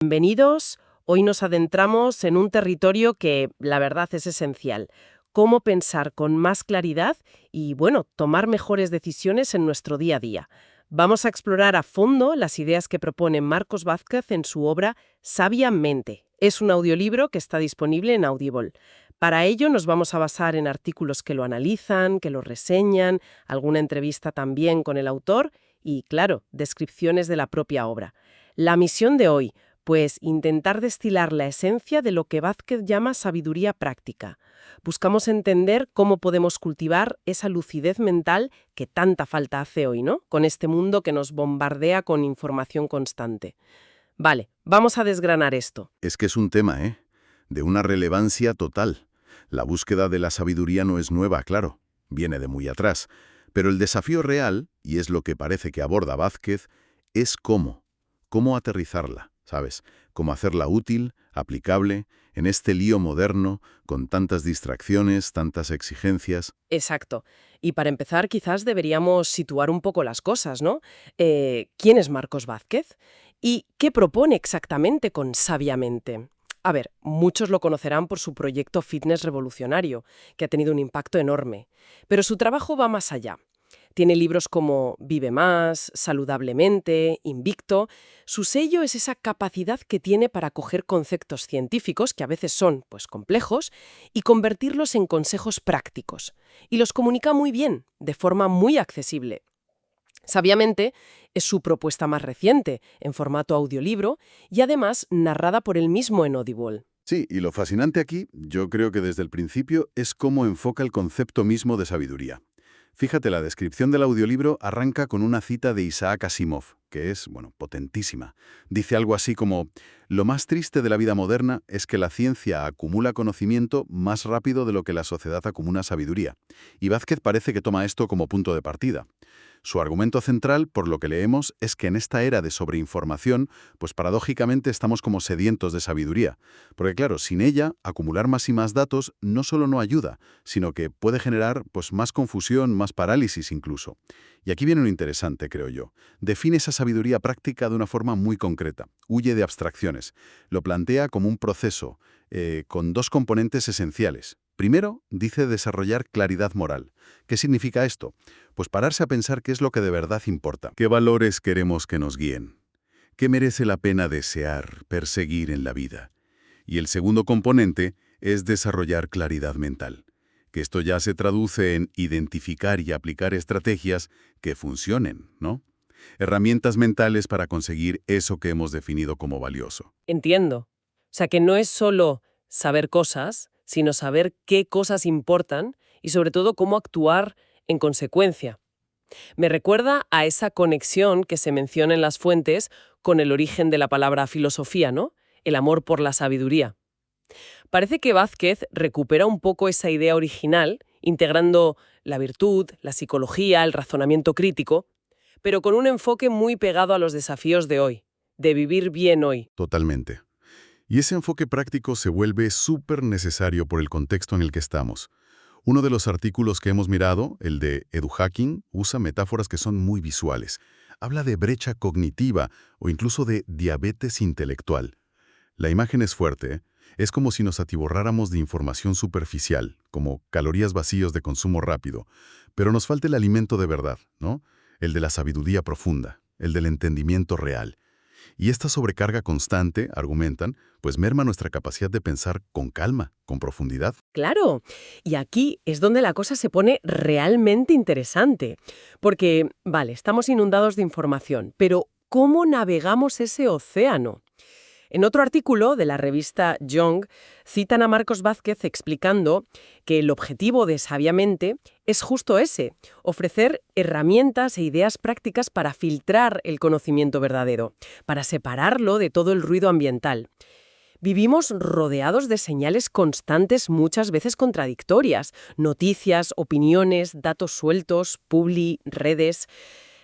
Bienvenidos. Hoy nos adentramos en un territorio que, la verdad, es esencial. Cómo pensar con más claridad y, bueno, tomar mejores decisiones en nuestro día a día. Vamos a explorar a fondo las ideas que propone Marcos Vázquez en su obra Sabiamente. Es un audiolibro que está disponible en Audible. Para ello nos vamos a basar en artículos que lo analizan, que lo reseñan, alguna entrevista también con el autor y, claro, descripciones de la propia obra. La misión de hoy, pues intentar destilar la esencia de lo que Vázquez llama sabiduría práctica. Buscamos entender cómo podemos cultivar esa lucidez mental que tanta falta hace hoy, ¿no? Con este mundo que nos bombardea con información constante. Vale, vamos a desgranar esto. Es que es un tema, ¿eh? De una relevancia total. La búsqueda de la sabiduría no es nueva, claro, viene de muy atrás. Pero el desafío real, y es lo que parece que aborda Vázquez, es cómo aterrizarla, ¿sabes? Cómo hacerla útil, aplicable, en este lío moderno, con tantas distracciones, tantas exigencias. Exacto. Y para empezar, quizás deberíamos situar un poco las cosas, ¿no? ¿Quién es Marcos Vázquez? ¿Y qué propone exactamente con Sabiamente? A ver, muchos lo conocerán por su proyecto Fitness Revolucionario, que ha tenido un impacto enorme. Pero su trabajo va más allá. Tiene libros como Vive Más, Saludablemente, Invicto. Su sello es esa capacidad que tiene para coger conceptos científicos, que a veces son, pues, complejos, y convertirlos en consejos prácticos. Y los comunica muy bien, de forma muy accesible. Sabiamente es su propuesta más reciente, en formato audiolibro, y además narrada por él mismo en Audible. Sí, y lo fascinante aquí, yo creo que desde el principio, es cómo enfoca el concepto mismo de sabiduría. Fíjate, la descripción del audiolibro arranca con una cita de Isaac Asimov, que es, bueno, potentísima. Dice algo así como: lo más triste de la vida moderna es que la ciencia acumula conocimiento más rápido de lo que la sociedad acumula sabiduría. Y Vázquez parece que toma esto como punto de partida. Su argumento central, por lo que leemos, es que en esta era de sobreinformación, pues paradójicamente estamos como sedientos de sabiduría. Porque claro, sin ella, acumular más y más datos no solo no ayuda, sino que puede generar pues más confusión, más parálisis incluso. Y aquí viene lo interesante, creo yo. Define esa sabiduría práctica de una forma muy concreta. Huye de abstracciones. Lo plantea como un proceso, con dos componentes esenciales. Primero, dice desarrollar claridad moral. ¿Qué significa esto? Pues pararse a pensar qué es lo que de verdad importa. ¿Qué valores queremos que nos guíen? ¿Qué merece la pena desear, perseguir en la vida? Y el segundo componente es desarrollar claridad mental, que esto ya se traduce en identificar y aplicar estrategias que funcionen, ¿no? Herramientas mentales para conseguir eso que hemos definido como valioso. Entiendo. O sea, que no es solo saber cosas, sino saber qué cosas importan y sobre todo cómo actuar en consecuencia. Me recuerda a esa conexión que se menciona en las fuentes con el origen de la palabra filosofía, ¿no? El amor por la sabiduría. Parece que Vázquez recupera un poco esa idea original, integrando la virtud, la psicología, el razonamiento crítico, pero con un enfoque muy pegado a los desafíos de hoy, de vivir bien hoy. Totalmente. Y ese enfoque práctico se vuelve súper necesario por el contexto en el que estamos. Uno de los artículos que hemos mirado, el de EduHacking, usa metáforas que son muy visuales. Habla de brecha cognitiva o incluso de diabetes intelectual. La imagen es fuerte, ¿eh? Es como si nos atiborráramos de información superficial, como calorías vacíos de consumo rápido, pero nos falta el alimento de verdad, ¿no? El de la sabiduría profunda, el del entendimiento real. Y esta sobrecarga constante, argumentan, pues merma nuestra capacidad de pensar con calma, con profundidad. Claro, y aquí es donde la cosa se pone realmente interesante, porque, vale, estamos inundados de información, pero ¿cómo navegamos ese océano? En otro artículo de la revista Young, citan a Marcos Vázquez explicando que el objetivo de Sabiamente es justo ese, ofrecer herramientas e ideas prácticas para filtrar el conocimiento verdadero, para separarlo de todo el ruido ambiental. Vivimos rodeados de señales constantes, muchas veces contradictorias, noticias, opiniones, datos sueltos, publi, redes.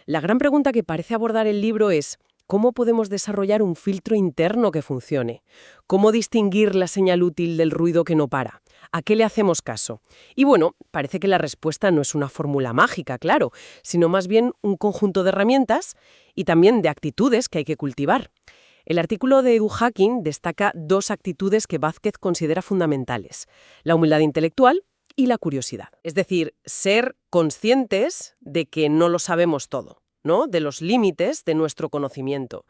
La gran pregunta que parece abordar el libro es: ¿cómo podemos desarrollar un filtro interno que funcione? ¿Cómo distinguir la señal útil del ruido que no para? ¿A qué le hacemos caso? Y bueno, parece que la respuesta no es una fórmula mágica, claro, sino más bien un conjunto de herramientas y también de actitudes que hay que cultivar. El artículo de EduHacking destaca dos actitudes que Vázquez considera fundamentales: la humildad intelectual y la curiosidad. Es decir, ser conscientes de que no lo sabemos todo, ¿no? De los límites de nuestro conocimiento.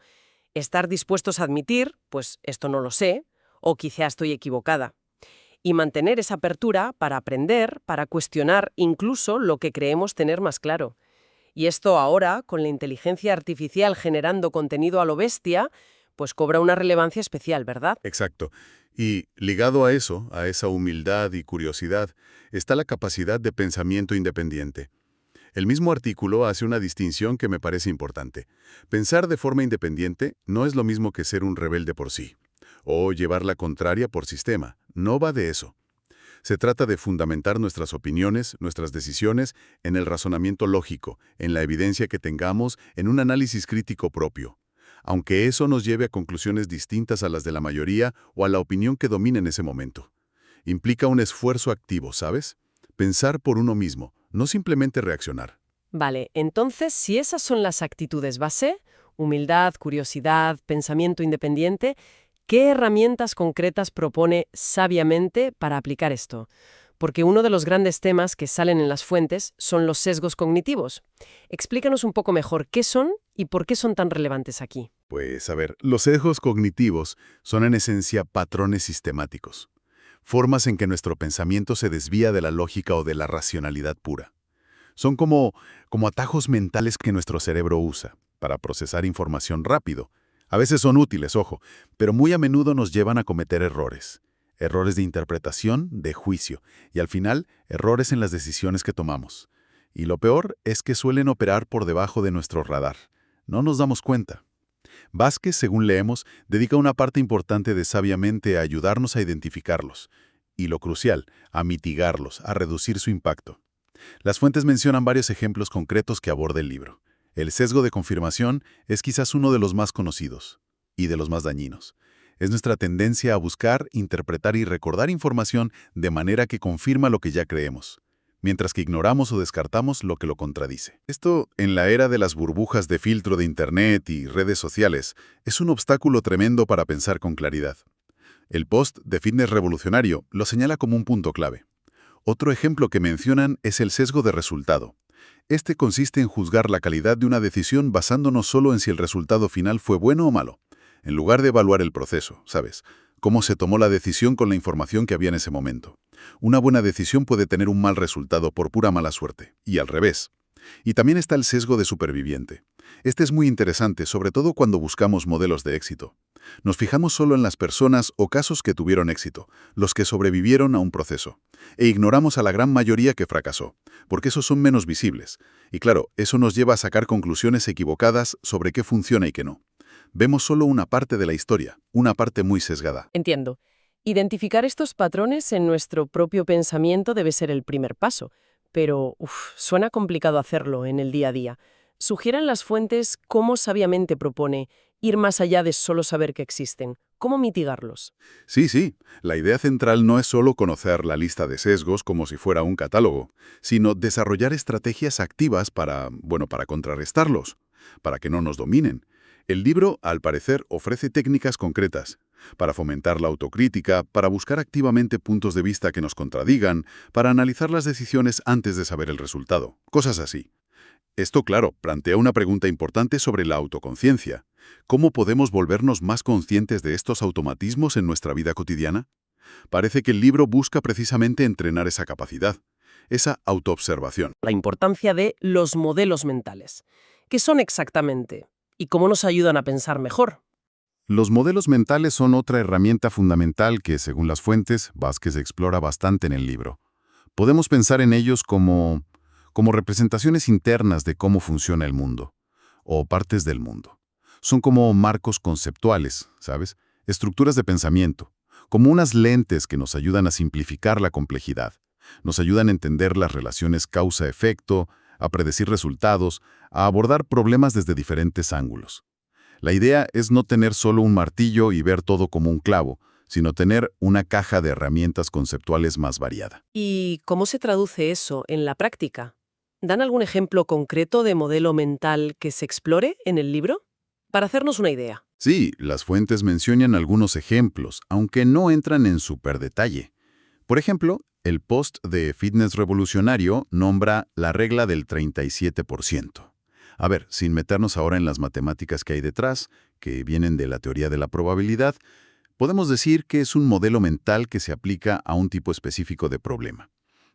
Estar dispuestos a admitir, pues esto no lo sé, o quizá estoy equivocada. Y mantener esa apertura para aprender, para cuestionar incluso lo que creemos tener más claro. Y esto ahora, con la inteligencia artificial generando contenido a lo bestia, pues cobra una relevancia especial, ¿verdad? Exacto. Y ligado a eso, a esa humildad y curiosidad, está la capacidad de pensamiento independiente. El mismo artículo hace una distinción que me parece importante. Pensar de forma independiente no es lo mismo que ser un rebelde por sí, o llevar la contraria por sistema. No va de eso. Se trata de fundamentar nuestras opiniones, nuestras decisiones, en el razonamiento lógico, en la evidencia que tengamos, en un análisis crítico propio. Aunque eso nos lleve a conclusiones distintas a las de la mayoría o a la opinión que domina en ese momento. Implica un esfuerzo activo, ¿sabes? Pensar por uno mismo, no simplemente reaccionar. Vale, entonces, si esas son las actitudes base, humildad, curiosidad, pensamiento independiente, ¿qué herramientas concretas propone sabiamente para aplicar esto? Porque uno de los grandes temas que salen en las fuentes son los sesgos cognitivos. Explícanos un poco mejor qué son y por qué son tan relevantes aquí. Pues, a ver, los sesgos cognitivos son en esencia patrones sistemáticos, formas en que nuestro pensamiento se desvía de la lógica o de la racionalidad pura. Son como atajos mentales que nuestro cerebro usa para procesar información rápido. A veces son útiles, ojo, pero muy a menudo nos llevan a cometer errores. Errores de interpretación, de juicio, y al final, errores en las decisiones que tomamos. Y lo peor es que suelen operar por debajo de nuestro radar. No nos damos cuenta. Vázquez, según leemos, dedica una parte importante de Sabiamente a ayudarnos a identificarlos. Y lo crucial, a mitigarlos, a reducir su impacto. Las fuentes mencionan varios ejemplos concretos que aborda el libro. El sesgo de confirmación es quizás uno de los más conocidos y de los más dañinos. Es nuestra tendencia a buscar, interpretar y recordar información de manera que confirma lo que ya creemos, mientras que ignoramos o descartamos lo que lo contradice. Esto, en la era de las burbujas de filtro de Internet y redes sociales, es un obstáculo tremendo para pensar con claridad. El post de Fitness Revolucionario lo señala como un punto clave. Otro ejemplo que mencionan es el sesgo de resultado. Este consiste en juzgar la calidad de una decisión basándonos solo en si el resultado final fue bueno o malo, en lugar de evaluar el proceso, ¿sabes? Cómo se tomó la decisión con la información que había en ese momento. Una buena decisión puede tener un mal resultado por pura mala suerte, y al revés. Y también está el sesgo de superviviente. Este es muy interesante, sobre todo cuando buscamos modelos de éxito. Nos fijamos solo en las personas o casos que tuvieron éxito, los que sobrevivieron a un proceso, e ignoramos a la gran mayoría que fracasó, porque esos son menos visibles. Y claro, eso nos lleva a sacar conclusiones equivocadas sobre qué funciona y qué no. Vemos solo una parte de la historia, una parte muy sesgada. Entiendo. Identificar estos patrones en nuestro propio pensamiento debe ser el primer paso, pero suena complicado hacerlo en el día a día. ¿Sugieren las fuentes cómo sabiamente propone ir más allá de solo saber que existen? ¿Cómo mitigarlos? Sí, la idea central no es solo conocer la lista de sesgos como si fuera un catálogo, sino desarrollar estrategias activas para contrarrestarlos, para que no nos dominen. El libro, al parecer, ofrece técnicas concretas para fomentar la autocrítica, para buscar activamente puntos de vista que nos contradigan, para analizar las decisiones antes de saber el resultado. Cosas así. Esto, claro, plantea una pregunta importante sobre la autoconciencia. ¿Cómo podemos volvernos más conscientes de estos automatismos en nuestra vida cotidiana? Parece que el libro busca precisamente entrenar esa capacidad, esa autoobservación. La importancia de los modelos mentales. ¿Qué son exactamente? ¿Y cómo nos ayudan a pensar mejor? Los modelos mentales son otra herramienta fundamental que, según las fuentes, Vázquez explora bastante en el libro. Podemos pensar en ellos como representaciones internas de cómo funciona el mundo, o partes del mundo. Son como marcos conceptuales, ¿sabes? Estructuras de pensamiento, como unas lentes que nos ayudan a simplificar la complejidad. Nos ayudan a entender las relaciones causa-efecto, a predecir resultados, a abordar problemas desde diferentes ángulos. La idea es no tener solo un martillo y ver todo como un clavo, sino tener una caja de herramientas conceptuales más variada. ¿Y cómo se traduce eso en la práctica? ¿Dan algún ejemplo concreto de modelo mental que se explore en el libro? Para hacernos una idea. Sí, las fuentes mencionan algunos ejemplos, aunque no entran en súper detalle. Por ejemplo, el post de Fitness Revolucionario nombra la regla del 37%. A ver, sin meternos ahora en las matemáticas que hay detrás, que vienen de la teoría de la probabilidad, podemos decir que es un modelo mental que se aplica a un tipo específico de problema.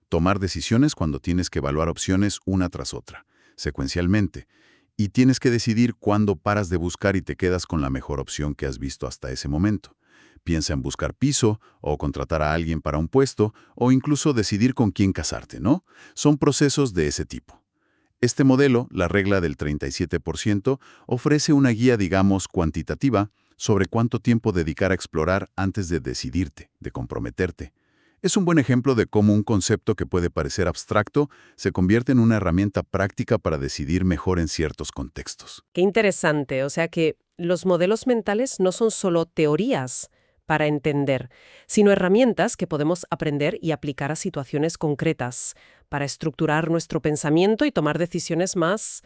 Tomar decisiones cuando tienes que evaluar opciones una tras otra, secuencialmente, y tienes que decidir cuándo paras de buscar y te quedas con la mejor opción que has visto hasta ese momento. Piensa en buscar piso, o contratar a alguien para un puesto, o incluso decidir con quién casarte, ¿no? Son procesos de ese tipo. Este modelo, la regla del 37%, ofrece una guía, digamos, cuantitativa sobre cuánto tiempo dedicar a explorar antes de decidirte, de comprometerte. Es un buen ejemplo de cómo un concepto que puede parecer abstracto se convierte en una herramienta práctica para decidir mejor en ciertos contextos. Qué interesante, o sea que los modelos mentales no son solo teorías para entender, sino herramientas que podemos aprender y aplicar a situaciones concretas para estructurar nuestro pensamiento y tomar decisiones más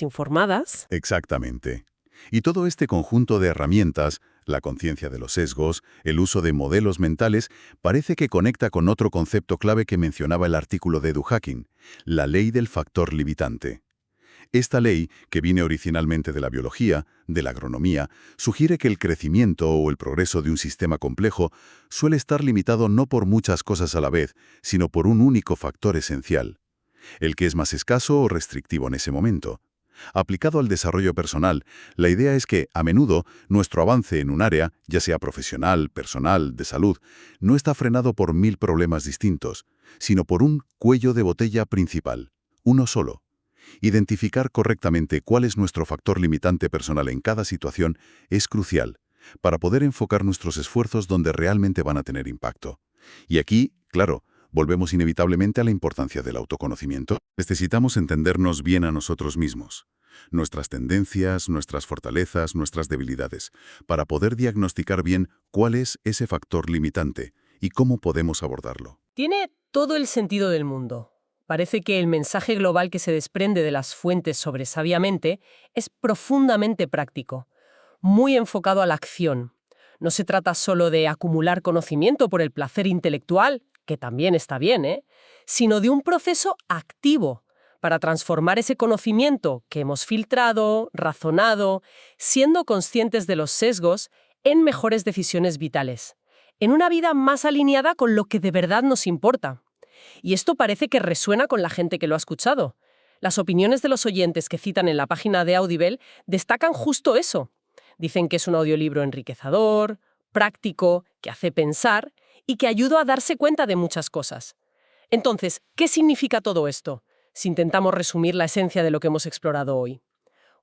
informadas. Exactamente. Y todo este conjunto de herramientas, la conciencia de los sesgos, el uso de modelos mentales, parece que conecta con otro concepto clave que mencionaba el artículo de Edu Hacking, la ley del factor limitante. Esta ley, que viene originalmente de la biología, de la agronomía, sugiere que el crecimiento o el progreso de un sistema complejo suele estar limitado no por muchas cosas a la vez, sino por un único factor esencial, el que es más escaso o restrictivo en ese momento. Aplicado al desarrollo personal, la idea es que, a menudo, nuestro avance en un área, ya sea profesional, personal, de salud, no está frenado por 1000 problemas distintos, sino por un cuello de botella principal, uno solo. Identificar correctamente cuál es nuestro factor limitante personal en cada situación es crucial para poder enfocar nuestros esfuerzos donde realmente van a tener impacto. Y aquí, claro, volvemos inevitablemente a la importancia del autoconocimiento. Necesitamos entendernos bien a nosotros mismos, nuestras tendencias, nuestras fortalezas, nuestras debilidades, para poder diagnosticar bien cuál es ese factor limitante y cómo podemos abordarlo. Tiene todo el sentido del mundo. Parece que el mensaje global que se desprende de las fuentes sobre Sabiamente es profundamente práctico, muy enfocado a la acción. No se trata solo de acumular conocimiento por el placer intelectual, que también está bien, sino de un proceso activo para transformar ese conocimiento que hemos filtrado, razonado, siendo conscientes de los sesgos, en mejores decisiones vitales, en una vida más alineada con lo que de verdad nos importa. Y esto parece que resuena con la gente que lo ha escuchado. Las opiniones de los oyentes que citan en la página de Audible destacan justo eso. Dicen que es un audiolibro enriquecedor, práctico, que hace pensar y que ayuda a darse cuenta de muchas cosas. Entonces, ¿qué significa todo esto? Si intentamos resumir la esencia de lo que hemos explorado hoy.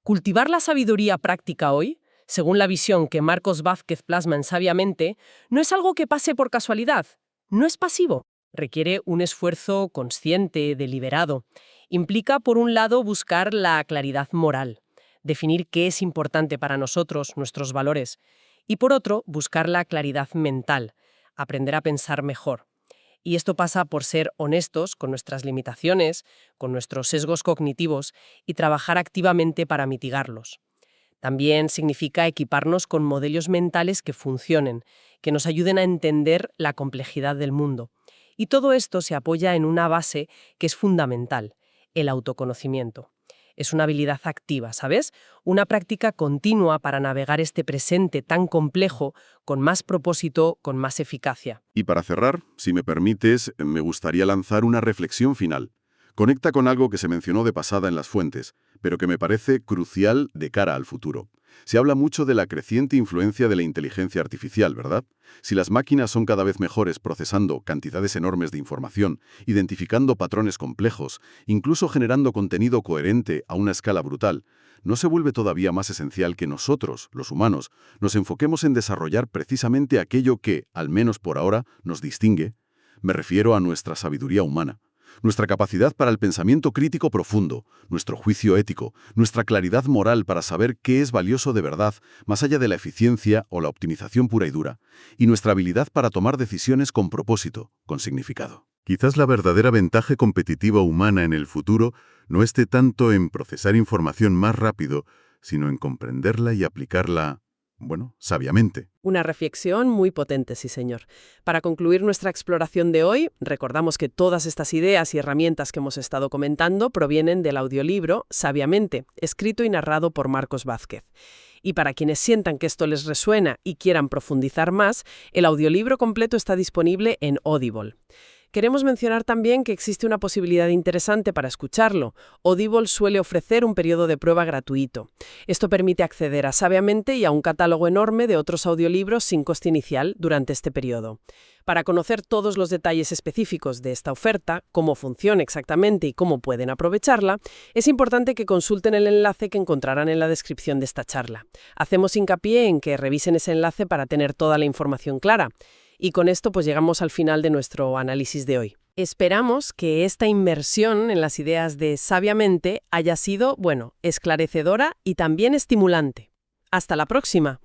Cultivar la sabiduría práctica hoy, según la visión que Marcos Vázquez plasma en Sabiamente, no es algo que pase por casualidad, no es pasivo. Requiere un esfuerzo consciente, deliberado. Implica, por un lado, buscar la claridad moral, definir qué es importante para nosotros, nuestros valores, y por otro, buscar la claridad mental, aprender a pensar mejor. Y esto pasa por ser honestos con nuestras limitaciones, con nuestros sesgos cognitivos y trabajar activamente para mitigarlos. También significa equiparnos con modelos mentales que funcionen, que nos ayuden a entender la complejidad del mundo. Y todo esto se apoya en una base que es fundamental, el autoconocimiento. Es una habilidad activa, ¿sabes? Una práctica continua para navegar este presente tan complejo con más propósito, con más eficacia. Y para cerrar, si me permites, me gustaría lanzar una reflexión final. Conecta con algo que se mencionó de pasada en las fuentes, pero que me parece crucial de cara al futuro. Se habla mucho de la creciente influencia de la inteligencia artificial, ¿verdad? Si las máquinas son cada vez mejores procesando cantidades enormes de información, identificando patrones complejos, incluso generando contenido coherente a una escala brutal, ¿no se vuelve todavía más esencial que nosotros, los humanos, nos enfoquemos en desarrollar precisamente aquello que, al menos por ahora, nos distingue? Me refiero a nuestra sabiduría humana. Nuestra capacidad para el pensamiento crítico profundo, nuestro juicio ético, nuestra claridad moral para saber qué es valioso de verdad, más allá de la eficiencia o la optimización pura y dura, y nuestra habilidad para tomar decisiones con propósito, con significado. Quizás la verdadera ventaja competitiva humana en el futuro no esté tanto en procesar información más rápido, sino en comprenderla y aplicarla bueno, sabiamente. Una reflexión muy potente, sí, señor. Para concluir nuestra exploración de hoy, recordamos que todas estas ideas y herramientas que hemos estado comentando provienen del audiolibro Sabiamente, escrito y narrado por Marcos Vázquez. Y para quienes sientan que esto les resuena y quieran profundizar más, el audiolibro completo está disponible en Audible. Queremos mencionar también que existe una posibilidad interesante para escucharlo. Audible suele ofrecer un periodo de prueba gratuito. Esto permite acceder a Sabiamente y a un catálogo enorme de otros audiolibros sin coste inicial durante este periodo. Para conocer todos los detalles específicos de esta oferta, cómo funciona exactamente y cómo pueden aprovecharla, es importante que consulten el enlace que encontrarán en la descripción de esta charla. Hacemos hincapié en que revisen ese enlace para tener toda la información clara. Y con esto pues llegamos al final de nuestro análisis de hoy. Esperamos que esta inmersión en las ideas de Sabiamente haya sido, esclarecedora y también estimulante. ¡Hasta la próxima!